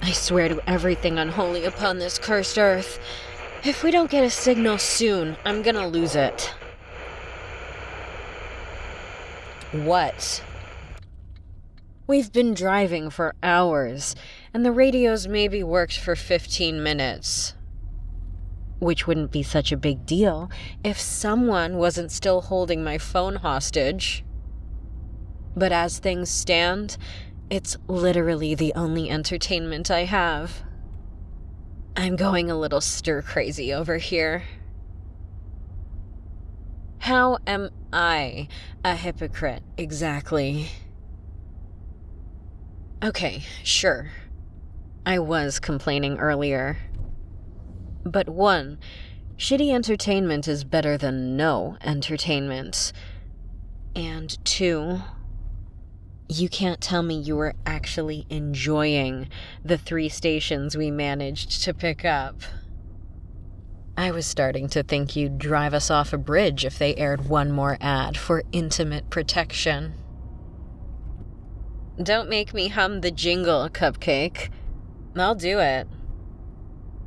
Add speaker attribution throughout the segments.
Speaker 1: I swear to everything unholy upon this cursed earth. If we don't get a signal soon, I'm gonna lose it. What? We've been driving for hours, and the radios maybe worked for 15 minutes. Which wouldn't be such a big deal if someone wasn't still holding my phone hostage. But as things stand, it's literally the only entertainment I have. I'm going a little stir-crazy over here. How am I a hypocrite, exactly? Okay, sure. I was complaining earlier. But 1, shitty entertainment is better than no entertainment. And 2, you can't tell me you were actually enjoying the 3 stations we managed to pick up. I was starting to think you'd drive us off a bridge if they aired one more ad for intimate protection. Don't make me hum the jingle, Cupcake. I'll do it.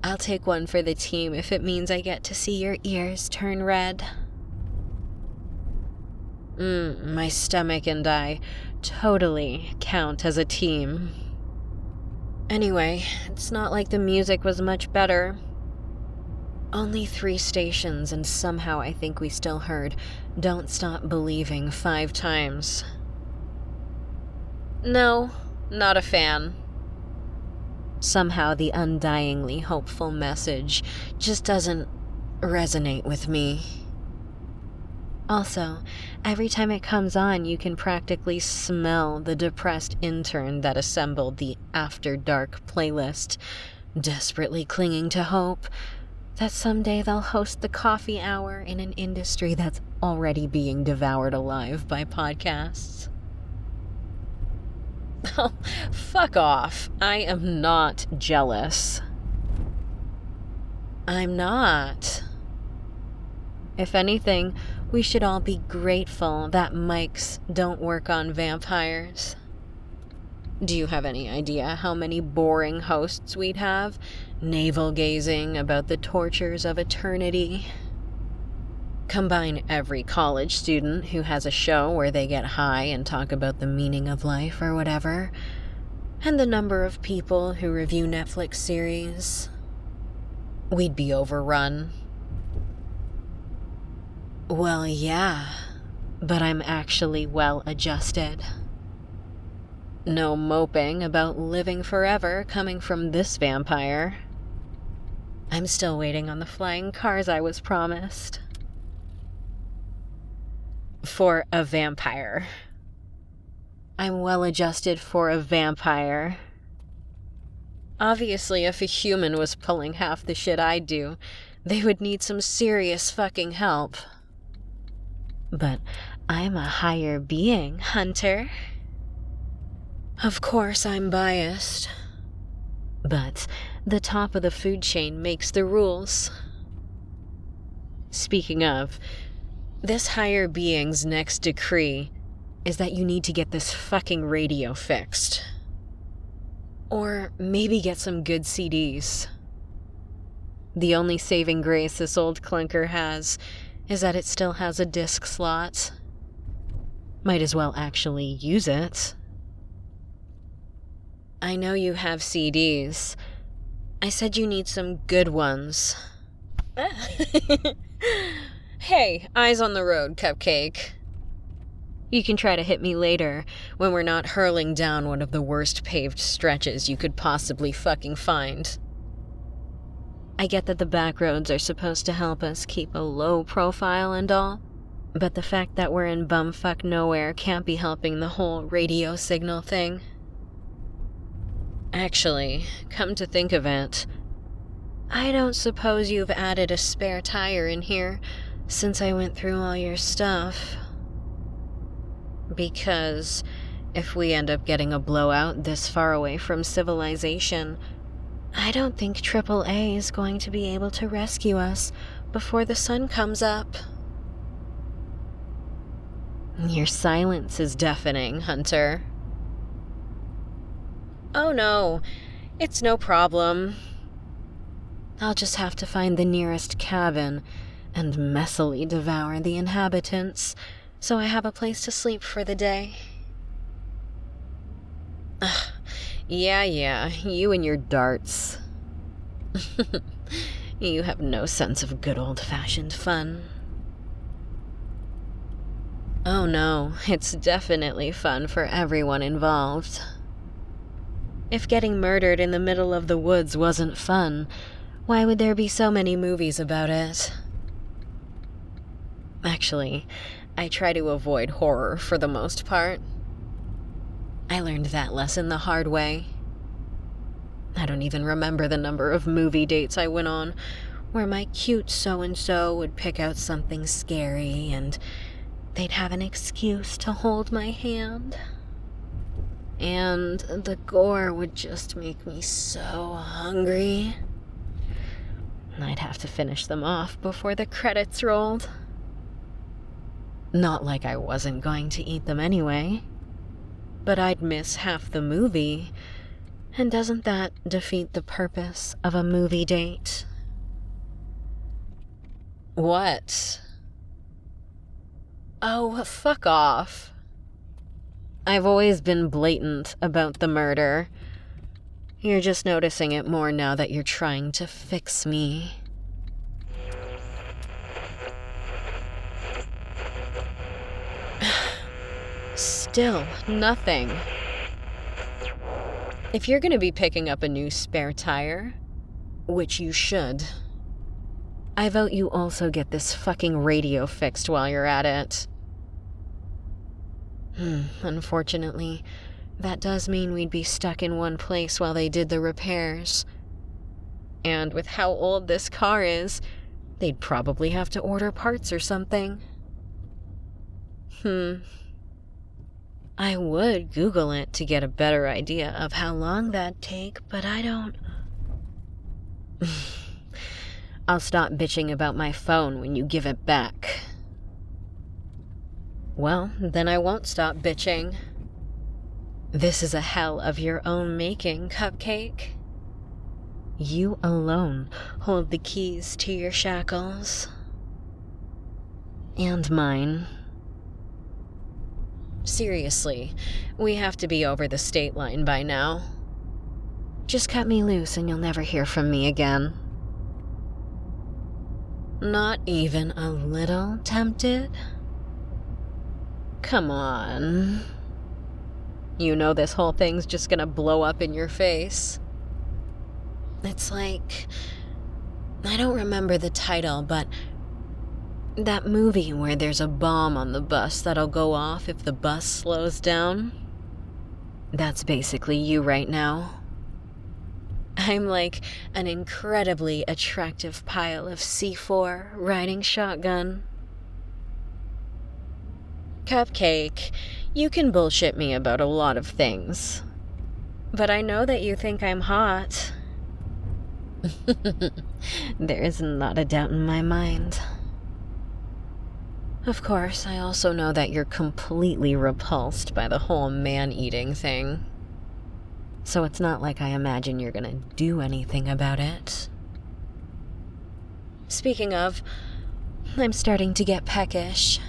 Speaker 1: I'll take one for the team if it means I get to see your ears turn red. My stomach and I totally count as a team. Anyway, it's not like the music was much better. Only 3 stations, and somehow I think we still heard "Don't Stop Believing" 5 times. No, not a fan. Somehow the undyingly hopeful message just doesn't resonate with me. Also, every time it comes on, you can practically smell the depressed intern that assembled the After Dark playlist, desperately clinging to hope that someday they'll host the coffee hour in an industry that's already being devoured alive by podcasts. Oh, fuck off. I am not jealous. I'm not. If anything, we should all be grateful that mics don't work on vampires. Do you have any idea how many boring hosts we'd have, navel-gazing about the tortures of eternity? Combine every college student who has a show where they get high and talk about the meaning of life or whatever, and the number of people who review Netflix series. We'd be overrun. Well, yeah, but I'm actually well-adjusted. No moping about living forever coming from this vampire. I'm still waiting on the flying cars I was promised. For a vampire. I'm well-adjusted for a vampire. Obviously, if a human was pulling half the shit I do, they would need some serious fucking help. But I'm a higher being, Hunter. Of course I'm biased. But the top of the food chain makes the rules. Speaking of, this higher being's next decree is that you need to get this fucking radio fixed. Or maybe get some good CDs. The only saving grace this old clunker has is that it still has a disc slot. Might as well actually use it. I know you have CDs. I said you need some good ones. Hey, eyes on the road, Cupcake. You can try to hit me later, when we're not hurling down one of the worst paved stretches you could possibly fucking find. I get that the back roads are supposed to help us keep a low profile and all, but the fact that we're in bumfuck nowhere can't be helping the whole radio signal thing. Actually, come to think of it, I don't suppose you've added a spare tire in here since I went through all your stuff. Because if we end up getting a blowout this far away from civilization, I don't think AAA is going to be able to rescue us before the sun comes up. Your silence is deafening, Hunter. Oh no, It's no problem. I'll just have to find the nearest cabin and messily devour the inhabitants, so I have a place to sleep for the day. Ugh, yeah, you and your darts. You have no sense of good old-fashioned fun. Oh no, it's definitely fun for everyone involved. If getting murdered in the middle of the woods wasn't fun, why would there be so many movies about it? Actually, I try to avoid horror for the most part. I learned that lesson the hard way. I don't even remember the number of movie dates I went on where my cute so-and-so would pick out something scary and they'd have an excuse to hold my hand. And the gore would just make me so hungry. I'd have to finish them off before the credits rolled. Not like I wasn't going to eat them anyway, but I'd miss half the movie, and doesn't that defeat the purpose of a movie date? What? Oh, fuck off. I've always been blatant about the murder. You're just noticing it more now that you're trying to fix me. Still nothing. If you're gonna be picking up a new spare tire, which you should, I vote you also get this fucking radio fixed while you're at it. Unfortunately, that does mean we'd be stuck in one place while they did the repairs. And with how old this car is, they'd probably have to order parts or something. I would Google it to get a better idea of how long that'd take, but I don't... I'll stop bitching about my phone when you give it back. Well, then I won't stop bitching. This is a hell of your own making, Cupcake. You alone hold the keys to your shackles. And mine. Seriously, we have to be over the state line by now. Just cut me loose and you'll never hear from me again. Not even a little tempted? Come on. You know this whole thing's just gonna blow up in your face. It's like... I don't remember the title, but... that movie where there's a bomb on the bus that'll go off if the bus slows down? That's basically you right now. I'm like an incredibly attractive pile of C4 riding shotgun. Cupcake, you can bullshit me about a lot of things. But I know that you think I'm hot. There is not a doubt in my mind. Of course, I also know that you're completely repulsed by the whole man-eating thing. So it's not like I imagine you're gonna do anything about it. Speaking of, I'm starting to get peckish.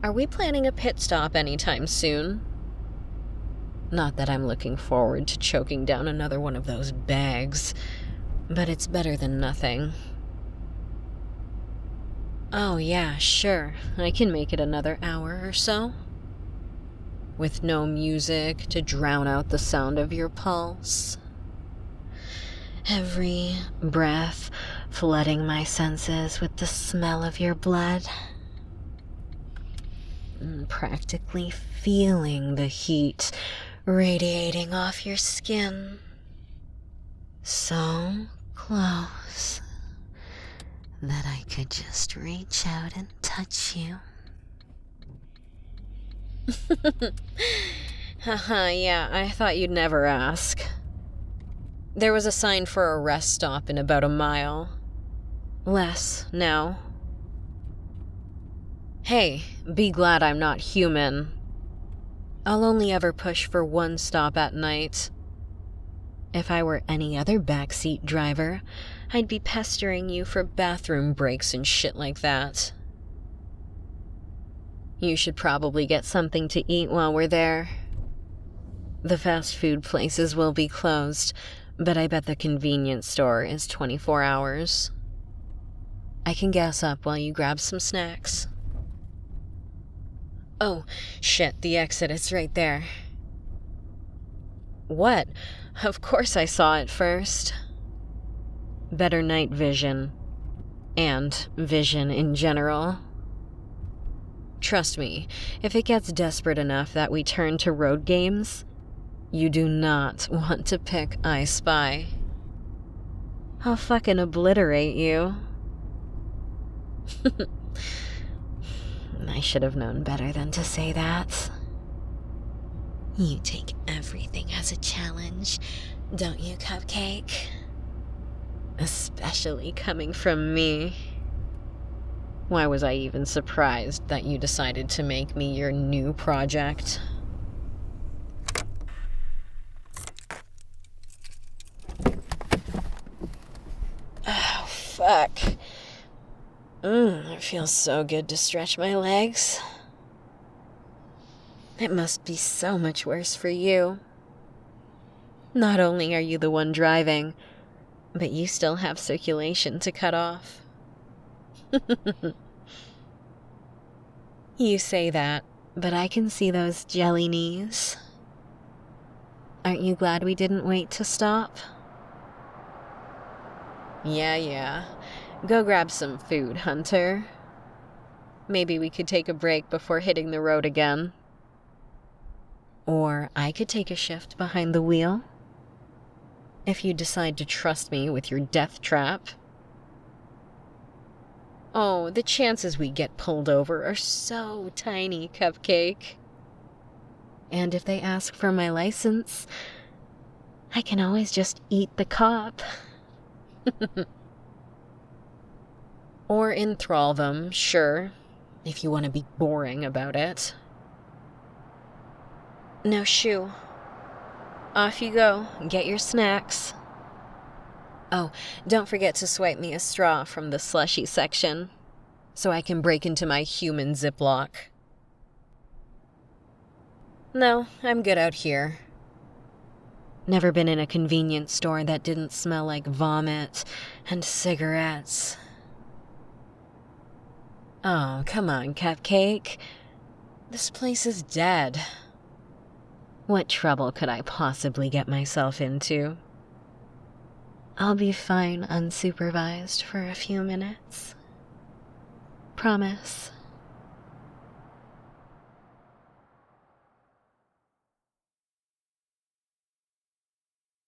Speaker 1: Are we planning a pit stop anytime soon? Not that I'm looking forward to choking down another one of those bags, but it's better than nothing. Oh yeah, sure, I can make it another hour or so. With no music to drown out the sound of your pulse. Every breath flooding my senses with the smell of your blood. Practically feeling the heat radiating off your skin. So close that I could just reach out and touch you. Haha, yeah, I thought you'd never ask. There was a sign for a rest stop in about a mile. Less now. Hey, be glad I'm not human. I'll only ever push for one stop at night. If I were any other backseat driver, I'd be pestering you for bathroom breaks and shit like that. You should probably get something to eat while we're there. The fast food places will be closed, but I bet the convenience store is 24 hours. I can gas up while you grab some snacks. Oh, shit, the exit is right there. What? Of course I saw it first. Better night vision. And vision in general. Trust me, if it gets desperate enough that we turn to road games, you do not want to pick I Spy. I'll fucking obliterate you. I should have known better than to say that. You take everything as a challenge, don't you, Cupcake? Especially coming from me. Why was I even surprised that you decided to make me your new project? Oh, fuck. It feels so good to stretch my legs. It must be so much worse for you. Not only are you the one driving, but you still have circulation to cut off. You say that, but I can see those jelly knees. Aren't you glad we didn't wait to stop? Yeah. Go grab some food, Hunter. Maybe we could take a break before hitting the road again. Or I could take a shift behind the wheel. If you decide to trust me with your death trap. Oh, the chances we get pulled over are so tiny, Cupcake. And if they ask for my license, I can always just eat the cop. Or enthrall them, sure, if you want to be boring about it. No shoe. Off you go. Get your snacks. Oh, don't forget to swipe me a straw from the slushy section, so I can break into my human Ziploc. No, I'm good out here. Never been in a convenience store that didn't smell like vomit and cigarettes. Oh, come on, Cupcake. This place is dead. What trouble could I possibly get myself into? I'll be fine unsupervised for a few minutes. Promise.